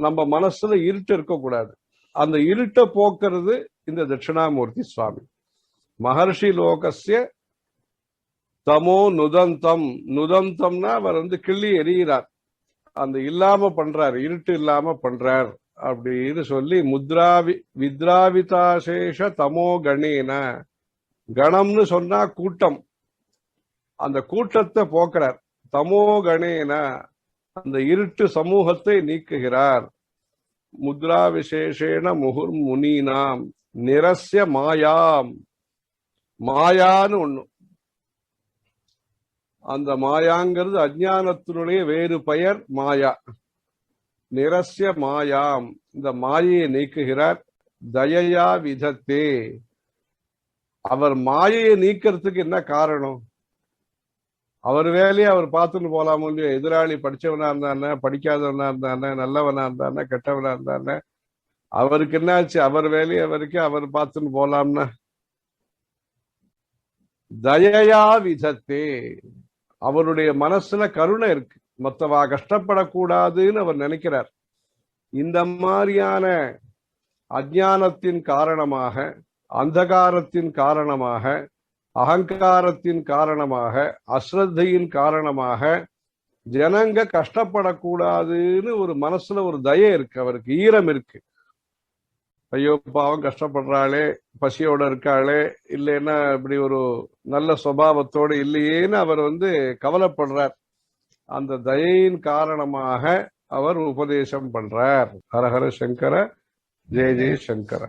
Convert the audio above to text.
நம்ம மனசுல இருட்டு இருக்கக்கூடாது. அந்த இருட்டை போக்குறது இந்த தட்சிணாமூர்த்தி சுவாமி. மகர்ஷி லோகஸ்ய தமோ நுதந்தம். நுதந்தம்னா அவர் கிள்ளி எறிகிறார், அந்த இல்லாம பண்றார், இருட்டு இல்லாம பண்றார் அப்படின்னு சொல்லி வித்ராவிதாசேஷ தமோ கணேன. கணம்னு சொன்னா கூட்டம், அந்த கூட்டத்தை போக்குறார். தமோ கணேன அந்த இருட்டு சமூகத்தை நீக்குகிறார். முத்ரா விசேஷேன முகுர் முனீனாம் நிரஸ்ய மாயாம். மாயான்னு ஒண்ணு, அந்த மாயாங்கிறது அஜ்ஞானத்தினுடைய வேறு பெயர் மாயா. நிரஸ்ய மாயாம், இந்த மாயையை நீக்குகிறார். தயையா விதத்தே. அவர் மாயையை நீக்கிறதுக்கு என்ன காரணம்? அவர் வேலையை அவர் பார்த்துன்னு போலாமோ இல்லையோ. எதிராளி படிச்சவனா இருந்தானே, படிக்காதவனா இருந்தானே, நல்லவனா இருந்தானே, கெட்டவனா இருந்தானே, அவருக்கு என்னாச்சு? அவர் வேலையை வரைக்கும் அவர் பார்த்துன்னு போலாம்னா. தயையா விதத்தே, அவருடைய மனசுல கருணை இருக்கு, மற்றவா கஷ்டப்படக்கூடாதுன்னு அவர் நினைக்கிறார். இந்த மாதிரியான அஜ்ஞானத்தின் காரணமாக, அந்தகாரத்தின் காரணமாக, அகங்காரத்தின் காரணமாக, அஸ்ரத்தையின் காரணமாக ஜனங்க கஷ்டப்படக்கூடாதுன்னு ஒரு மனசுல ஒரு தயை இருக்கு, அவருக்கு ஈரம் இருக்கு. ஐயோ பாவம் கஷ்டப்படுறாளே, பசியோட இருக்காளே, இல்லைன்னா இப்படி ஒரு நல்ல சுபாவத்தோடு இல்லையேன்னு அவர் கவலைப்படுறார். அந்த தயையின் காரணமாக அவர் உபதேசம் பண்றார். ஹரஹர சங்கர, ஜெய ஜெய சங்கர.